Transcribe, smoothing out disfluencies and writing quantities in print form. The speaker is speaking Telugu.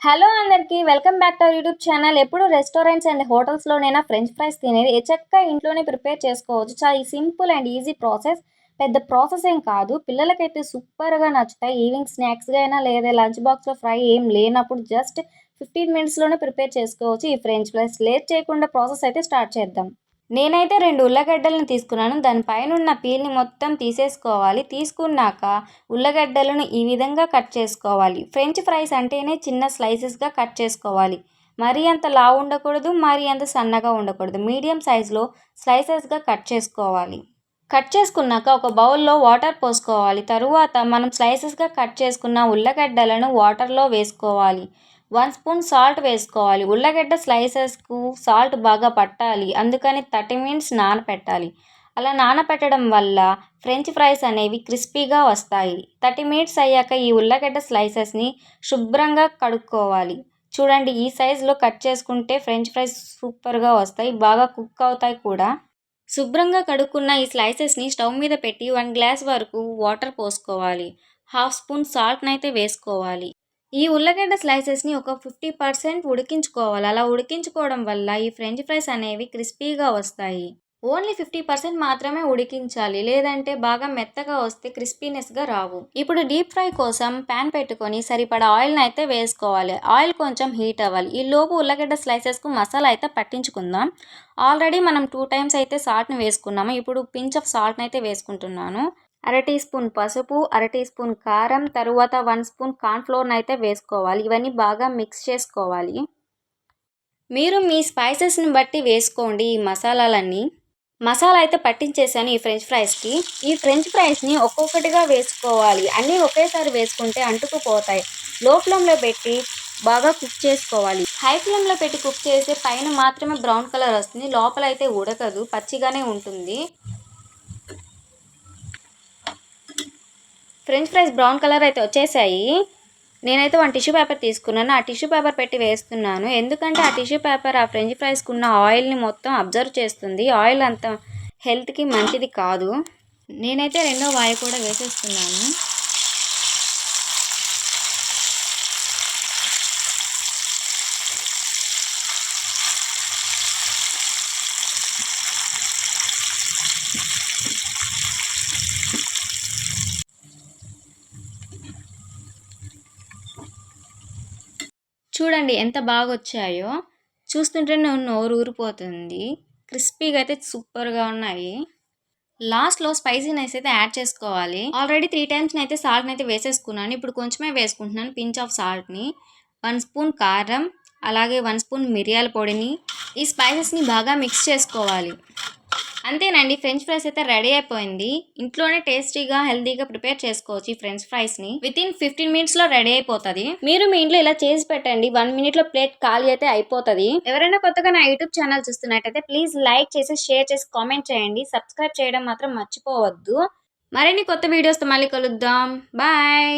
హలో అందరికీ welcome back to our YouTube channel. ఎప్పుడు రెస్టారెంట్స్ అండ్ హోటల్స్లోనైనా ఫ్రెంచ్ ఫ్రైస్ తినేది చక్కగా ఇంట్లోనే ప్రిపేర్ చేసుకోవచ్చు. చాలా సింపుల్ అండ్ ఈజీ ప్రాసెస్. పెద్ద ప్రాసెస్ ఏం కాదు. పిల్లలకైతే సూపర్గా నచ్చుతాయి. ఈవినింగ్ స్నాక్స్గా అయినా లేదా లంచ్ బాక్స్లో ఫ్రై ఏం లేనప్పుడు జస్ట్ 15 మినిట్స్లోనే ప్రిపేర్ చేసుకోవచ్చు ఈ ఫ్రెంచ్ ఫ్రైస్. లేట్ చేయకుండా ప్రాసెస్ అయితే స్టార్ట్ చేద్దాం. నేనైతే 2 ఉల్లగడ్డలను తీసుకున్నాను. దాని పైనున్న పీల్‌ని మొత్తం తీసేసుకోవాలి. తీసుకున్నాక ఉల్లగడ్డలను ఈ విధంగా కట్ చేసుకోవాలి. ఫ్రెంచ్ ఫ్రైస్ అంటేనే చిన్న స్లైసెస్‌గా కట్ చేసుకోవాలి. మరీ అంత లావు ఉండకూడదు, మరీ అంత సన్నగా ఉండకూడదు. మీడియం సైజులో స్లైసెస్‌గా కట్ చేసుకోవాలి. కట్ చేసుకున్నాక ఒక బౌల్‌లో వాటర్ పోసుకోవాలి. తరువాత మనం స్లైసెస్‌గా కట్ చేసుకున్న ఉల్లగడ్డలను వాటర్‌లో వేసుకోవాలి. 1 స్పూన్ సాల్ట్ వేసుకోవాలి. ఉల్లగడ్డ స్లైసెస్‌కు సాల్ట్ బాగా పట్టాలి. అందుకని 30 మినిట్స్ నానపెట్టాలి. అలా నానపెట్టడం వల్ల ఫ్రెంచ్ ఫ్రైస్ అనేవి క్రిస్పీగా వస్తాయి. 30 మినిట్స్ అయ్యాక ఈ ఉల్లగడ్డ స్లైసెస్‌ని శుభ్రంగా కడుక్కోవాలి. చూడండి, ఈ సైజులో కట్ చేసుకుంటే ఫ్రెంచ్ ఫ్రైస్ సూపర్‌గా వస్తాయి. బాగా కుక్ అవుతాయి కూడా. శుభ్రంగా కడుక్కున్న ఈ స్లైసెస్‌ని స్టవ్ మీద పెట్టి 1 గ్లాస్ వరకు వాటర్ పోసుకోవాలి. 1/2 స్పూన్ సాల్ట్‌నైతే వేసుకోవాలి. ఈ ఉల్లగడ్డ స్లైసెస్‌ని ఒక 50% ఉడికించుకోవాలి. అలా ఉడికించుకోవడం వల్ల ఈ ఫ్రెంచ్ ఫ్రైస్ అనేవి క్రిస్పీగా వస్తాయి. ఓన్లీ 50% మాత్రమే ఉడికించాలి. లేదంటే బాగా మెత్తగా వస్తే క్రిస్పీనెస్‌గా రావు. ఇప్పుడు డీప్ ఫ్రై కోసం పాన్ పెట్టుకొని సరిపడా ఆయిల్‌ని అయితే వేసుకోవాలి. ఆయిల్ కొంచెం హీట్ అవ్వాలి. ఈలోపు ఉల్లగడ్డ స్లైసెస్‌కు మసాలా అయితే పట్టించుకుందాం. ఆల్రెడీ మనం 2 టైమ్స్ అయితే సాల్ట్‌ని వేసుకున్నాము. ఇప్పుడు పించ్ ఆఫ్ సాల్ట్‌ని అయితే వేసుకుంటున్నాను. అర టీ స్పూన్ పసుపు, అర టీ స్పూన్ కారం, తరువాత 1 స్పూన్ కార్న్ ఫ్లోర్‌ని అయితే వేసుకోవాలి. ఇవన్నీ బాగా మిక్స్ చేసుకోవాలి. మీరు మీ స్పైసెస్‌ని బట్టి వేసుకోండి ఈ మసాలాలన్నీ. మసాలా అయితే పట్టించేసాను ఈ ఫ్రెంచ్ ఫ్రైస్‌కి. ఈ ఫ్రెంచ్ ఫ్రైస్‌ని ఒక్కొక్కటిగా వేసుకోవాలి. అన్నీ ఒకేసారి వేసుకుంటే అంటుకుపోతాయి. లో ఫ్లేమ్‌లో పెట్టి బాగా కుక్ చేసుకోవాలి. హై ఫ్లేమ్‌లో పెట్టి కుక్ చేస్తే పైన మాత్రమే బ్రౌన్ కలర్ వస్తుంది. లోపల అయితే ఉడకదు, పచ్చిగానే ఉంటుంది. ఫ్రెంచ్ ఫ్రైస్ బ్రౌన్ కలర్ అయితే వచ్చేసాయి. నేనైతే 1 టిష్యూ పేపర్ తీసుకున్నాను. ఆ టిష్యూ పేపర్ పెట్టి వేస్తున్నాను. ఎందుకంటే ఆ టిష్యూ పేపర్ ఆ ఫ్రెంచ్ ఫ్రైస్‌కి ఉన్న ఆయిల్‌ని మొత్తం అబ్జర్వ్ చేస్తుంది. ఆయిల్ అంత హెల్త్‌కి మంచిది కాదు. నేనైతే రెండో వాయి కూడా వేసేస్తున్నాను. చూడండి ఎంత బాగా వచ్చాయో. చూస్తుంటేనే నోరు ఊరిపోతుంది. క్రిస్పీగా అయితే సూపర్‌గా ఉన్నాయి. లాస్ట్‌లో స్పైసీనెస్ అయితే యాడ్ చేసుకోవాలి. ఆల్రెడీ 3 టైమ్స్ అయితే సాల్ట్‌ని అయితే వేసేసుకున్నాను. ఇప్పుడు కొంచెమే వేసుకుంటున్నాను పించ్ ఆఫ్ సాల్ట్‌ని. 1 స్పూన్ కారం, అలాగే 1 స్పూన్ మిరియాల పొడిని, ఈ స్పైసెస్‌ని బాగా మిక్స్ చేసుకోవాలి. అంతేనండి, ఫ్రెంచ్ ఫ్రైస్ అయితే రెడీ అయిపోయింది. ఇంట్లోనే టేస్టీగా హెల్తీగా ప్రిపేర్ చేసుకోవచ్చు ఈ ఫ్రెంచ్ ఫ్రైస్‌ని. వితిన్ 15 మినిట్స్‌లో రెడీ అయిపోతుంది. మీరు మీ ఇంట్లో ఇలా చేసి పెట్టండి. 1 మినిట్‌లో ప్లేట్ ఖాళీ అయితే అయిపోతుంది. ఎవరైనా కొత్తగా నా యూట్యూబ్ ఛానల్ చూస్తున్నట్టయితే ప్లీజ్ లైక్ చేసి, షేర్ చేసి, కామెంట్ చేయండి. సబ్స్క్రైబ్ చేయడం మాత్రం మర్చిపోవద్దు. మరిన్ని కొత్త వీడియోస్తో మళ్ళీ కలుద్దాం. బాయ్.